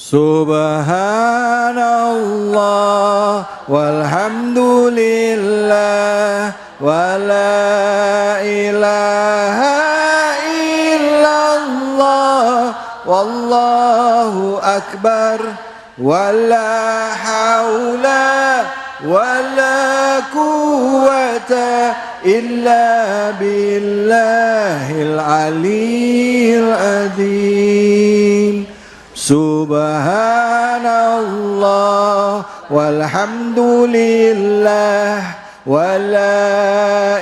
Subhanallah walhamdulillah wala ilaha illallah wallahu akbar wala haula wala quwwata illa billahil aliyyil azim. Subhanallah walhamdulillah wala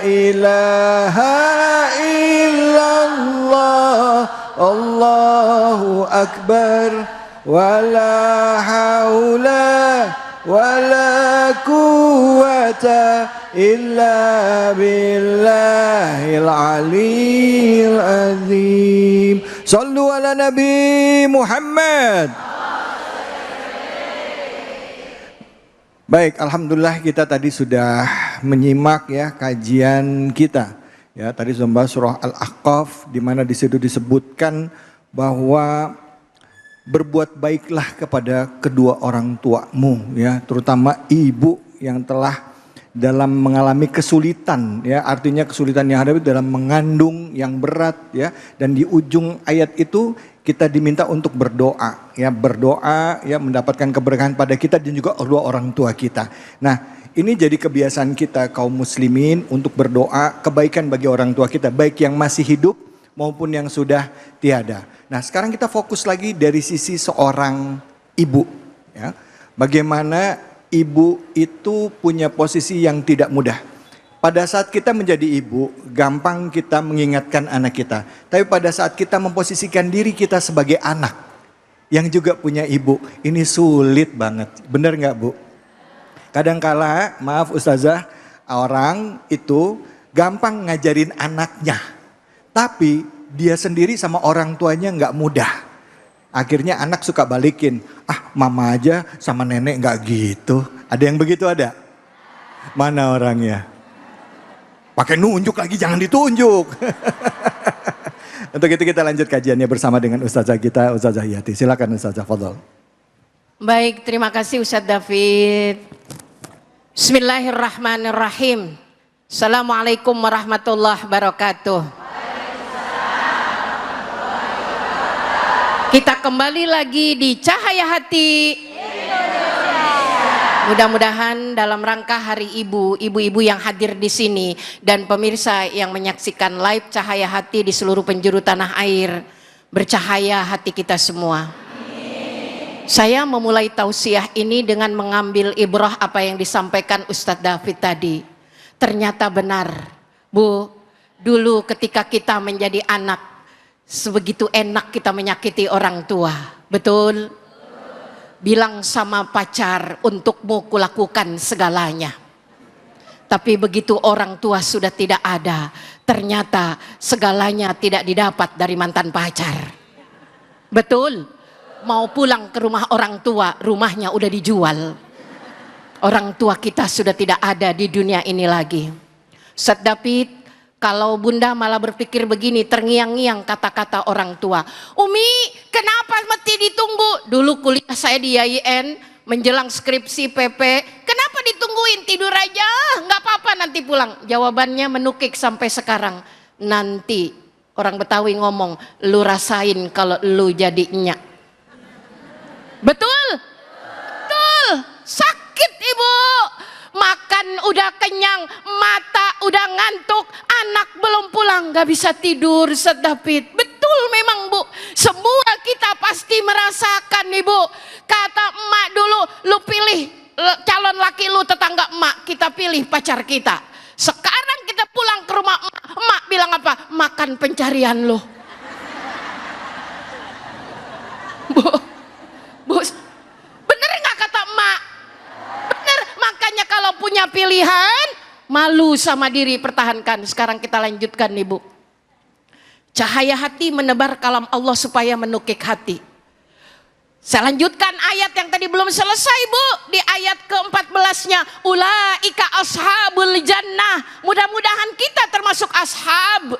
ilaha illallah Allahu akbar wala haula wala quwwata illa billahil aliyyil azim. Sallu ala Nabi Muhammad. Baik, alhamdulillah kita tadi sudah menyimak ya kajian kita. Ya, tadi sudah membahas surah Al-Ahqaf di mana di situ disebutkan bahwa berbuat baiklah kepada kedua orang tuamu ya, terutama ibu yang telah dalam mengalami kesulitan ya, artinya kesulitan yang hadapi dalam mengandung yang berat ya, dan di ujung ayat itu kita diminta untuk berdoa ya, berdoa ya mendapatkan keberkahan pada kita dan juga kedua orang tua kita. Nah, ini jadi kebiasaan kita kaum muslimin untuk berdoa kebaikan bagi orang tua kita, baik yang masih hidup maupun yang sudah tiada. Nah, sekarang kita fokus lagi dari sisi seorang ibu ya. Bagaimana ibu itu punya posisi yang tidak mudah. Pada saat kita menjadi ibu, gampang kita mengingatkan anak kita. Tapi pada saat kita memposisikan diri kita sebagai anak yang juga punya ibu, ini sulit banget. Benar nggak, Bu? Kadangkala, maaf Ustazah, orang itu gampang ngajarin anaknya. Tapi dia sendiri sama orang tuanya nggak mudah. Akhirnya anak suka balikin, ah mama aja sama nenek nggak gitu. Ada yang begitu ada? Mana orangnya? Pakai nunjuk lagi, jangan ditunjuk. Untuk itu kita lanjut kajiannya bersama dengan Ustazah kita, Ustazah Yati. Silakan Ustazah, fadhol. Baik, terima kasih Ustadz David. Bismillahirrahmanirrahim. Assalamualaikum warahmatullahi wabarakatuh. Kita kembali lagi di Cahaya Hati Indonesia. Mudah-mudahan dalam rangka Hari Ibu, ibu-ibu yang hadir di sini dan pemirsa yang menyaksikan live Cahaya Hati di seluruh penjuru tanah air, bercahaya hati kita semua. Saya memulai tausiah ini dengan mengambil ibrah apa yang disampaikan Ustadz David tadi. Ternyata benar, Bu, dulu ketika kita menjadi anak, sebegitu enak kita menyakiti orang tua, betul? Bilang sama pacar, untukmu kulakukan segalanya. Tapi begitu orang tua sudah tidak ada, ternyata segalanya tidak didapat dari mantan pacar. Betul? Mau pulang ke rumah orang tua, rumahnya udah dijual. Orang tua kita sudah tidak ada di dunia ini lagi. Ustadz David, kalau bunda malah berpikir begini, terngiang-ngiang kata-kata orang tua. Umi, kenapa mesti ditunggu? Dulu kuliah saya di YIN, menjelang skripsi PP. Kenapa ditungguin? Tidur aja, nggak apa-apa nanti pulang. Jawabannya menukik sampai sekarang. Nanti, orang Betawi ngomong, lu rasain kalau lu jadi nyak. Betul? Betul, sakit ibu. Makan udah kenyang, mata udah ngantuk, anak belum pulang, gak bisa tidur, Sedapit. Betul memang Bu, semua kita pasti merasakan ibu. Kata emak dulu, lu pilih calon laki lu tetangga emak, kita pilih pacar kita. Sekarang kita pulang ke rumah emak, emak bilang apa? Makan pencarian lu. Bu, bener gak kata emak? Makanya kalau punya pilihan, malu sama diri, pertahankan. Sekarang kita lanjutkan nih Bu. Cahaya hati menebar kalam Allah supaya menukik hati. Saya lanjutkan ayat yang tadi belum selesai Bu. Di ayat ke-14-nya, ulaika ashabul jannah. Mudah-mudahan kita termasuk ashab.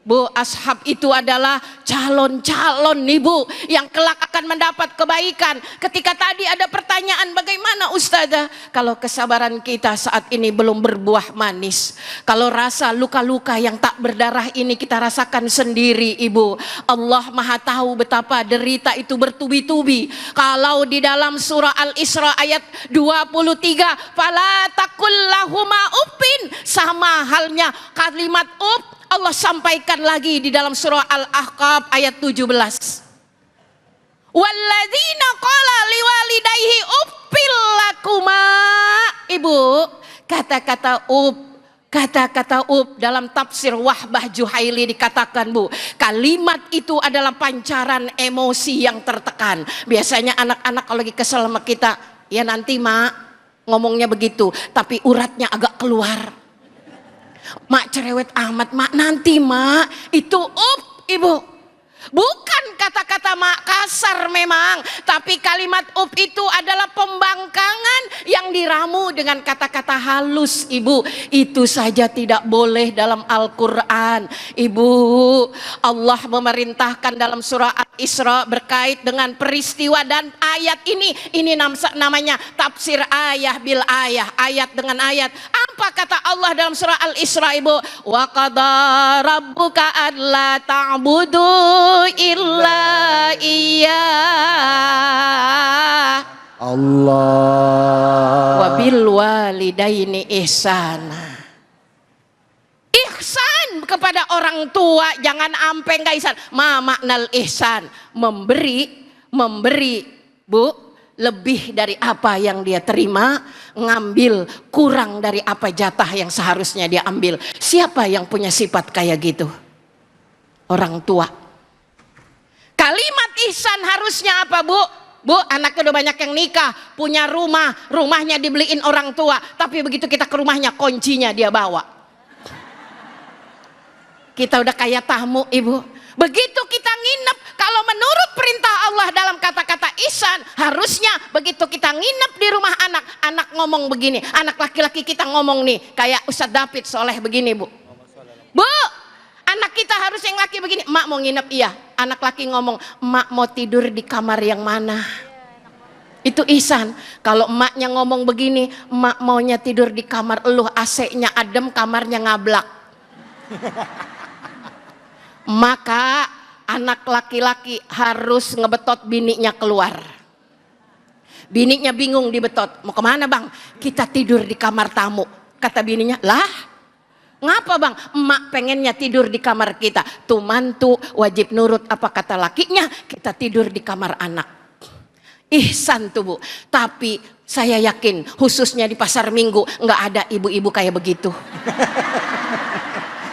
Bu, ashab itu adalah calon-calon nih Bu, yang kelak akan mendapat kebaikan. Ketika tadi ada pertanyaan, bagaimana Ustazah kalau kesabaran kita saat ini belum berbuah manis, kalau rasa luka-luka yang tak berdarah ini kita rasakan sendiri Ibu. Allah Maha tahu betapa derita itu bertubi-tubi. Kalau di dalam surah Al-Isra ayat 23, fala taqul lahuma uffin, sama halnya kalimat Allah sampaikan lagi di dalam surah Al-Ahqaf ayat 17. Walladzina qala liwalidayhi uffil lakuma. Ibu, kata-kata dalam tafsir Wahbah Juhaili dikatakan Bu, kalimat itu adalah pancaran emosi yang tertekan. Biasanya anak-anak kalau lagi kesel sama kita, ya nanti mak ngomongnya begitu, tapi uratnya agak keluar. Mak cerewet amat, mak nanti mak, itu Ibu. Bukan kata-kata mak kasar memang, tapi kalimat itu adalah pembangkangan yang diramu dengan kata-kata halus Ibu. Itu saja tidak boleh dalam Al-Quran Ibu. Allah memerintahkan dalam surah Al-Isra berkait dengan peristiwa dan ayat ini namanya tafsir ayah bil ayah, ayat dengan ayat. Apa kata Allah dalam surah Al-Isra Ibu? Wa qada rabbuka alla ta'budu illa iya Allah wabil walidaini ihsana. Ihsan kepada orang tua, jangan ampe nggak ihsan. Maknal ihsan, memberi Bu, lebih dari apa yang dia terima, ngambil kurang dari apa jatah yang seharusnya dia ambil. Siapa yang punya sifat kayak gitu? Orang tua. Kalimat ihsan harusnya apa Bu? Bu, anaknya udah banyak yang nikah, punya rumahnya dibeliin orang tua, tapi begitu kita ke rumahnya kuncinya dia bawa. Kita udah kayak tamu Ibu. Begitu kita nginep, kalau menurut perintah Allah dalam kata-kata ihsan, harusnya begitu kita nginep di rumah anak ngomong begini, anak laki-laki kita ngomong nih, kayak Ustadz David Soleh begini Bu. Bu, anak kita harus yang laki begini, emak mau nginep, iya. Anak laki ngomong, emak mau tidur di kamar yang mana? Itu ihsan. Kalau emaknya ngomong begini, emak maunya tidur di kamar eluh, AC-nya adem, kamarnya ngablak. Maka anak laki-laki harus ngebetot bininya keluar. Bininya bingung dibetot, mau kemana bang? Kita tidur di kamar tamu. Kata bininya, lah ngapa bang? Emak pengennya tidur di kamar kita. Tuh mantu wajib nurut apa kata lakinya, kita tidur di kamar anak. Ihsan tuh Bu. Tapi saya yakin khususnya di pasar Minggu nggak ada ibu-ibu kayak begitu.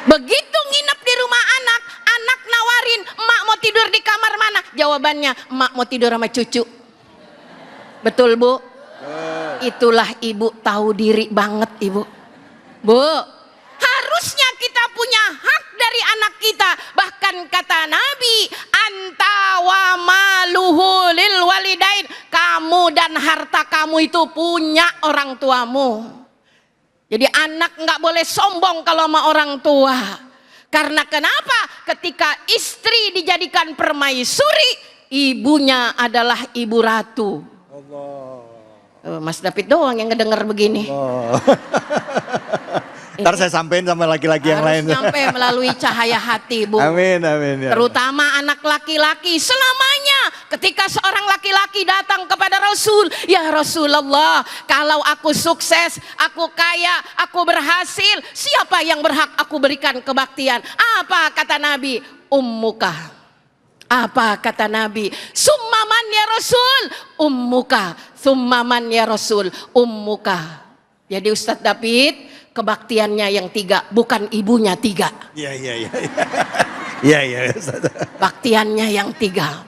Begitu nginep di rumah anak nawarin, emak mau tidur di kamar mana? Jawabannya, emak mau tidur sama cucu. Betul Bu? Itulah ibu tahu diri banget Ibu. Bu, harusnya kita punya hak dari anak kita. Bahkan kata Nabi, anta wa maluhu lil walidain, kamu dan harta kamu itu punya orang tuamu. Jadi anak nggak boleh sombong kalau sama orang tua. Karena kenapa? Ketika istri dijadikan permaisuri, ibunya adalah ibu ratu. Allah. Mas David doang yang ngedenger begini. Ntar saya sampein sama laki-laki yang lain. Harus nyampe melalui cahaya hati Bu. Amin, amin. Ya. Terutama anak laki-laki selamanya. Ketika seorang laki-laki datang kepada Rasul, ya Rasulullah, kalau aku sukses, aku kaya, aku berhasil, siapa yang berhak aku berikan kebaktian? Apa kata Nabi? Ummuka. Apa kata Nabi? Summaman ya Rasul, ummuka. Summaman ya Rasul, ummuka. Jadi Ustadz David, kebaktiannya yang 3, bukan ibunya 3. Iya. Iya. Baktiannya yang 3.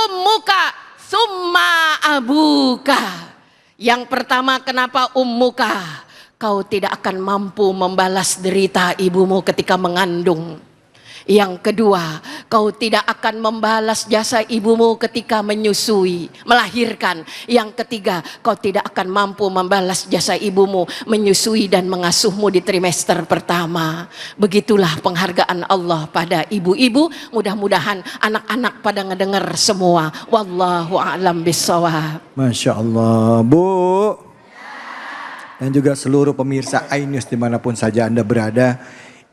Ummuka, summa abuka. Yang pertama, kenapa ummuka? Kau tidak akan mampu membalas derita ibumu ketika mengandung. Yang kedua, kau tidak akan membalas jasa ibumu ketika menyusui, melahirkan. Yang ketiga, kau tidak akan mampu membalas jasa ibumu menyusui dan mengasuhmu di trimester pertama. Begitulah penghargaan Allah pada ibu-ibu. Mudah-mudahan anak-anak pada ngedengar semua. Wallahu a'lam bishawab. Masya Allah, Bu. Dan juga seluruh pemirsa iNews dimanapun saja Anda berada.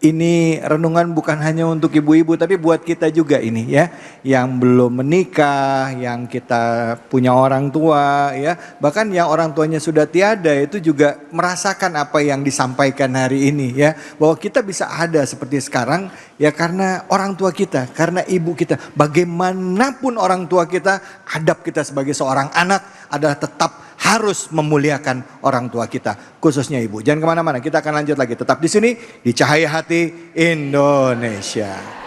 Ini renungan bukan hanya untuk ibu-ibu tapi buat kita juga ini ya. Yang belum menikah, yang kita punya orang tua ya. Bahkan yang orang tuanya sudah tiada itu juga merasakan apa yang disampaikan hari ini ya. Bahwa kita bisa ada seperti sekarang ya karena orang tua kita, karena ibu kita. Bagaimanapun orang tua kita, adab kita sebagai seorang anak adalah tetap harus memuliakan orang tua kita, khususnya ibu. Jangan kemana-mana, kita akan lanjut lagi. Tetap di sini, di Cahaya Hati Indonesia.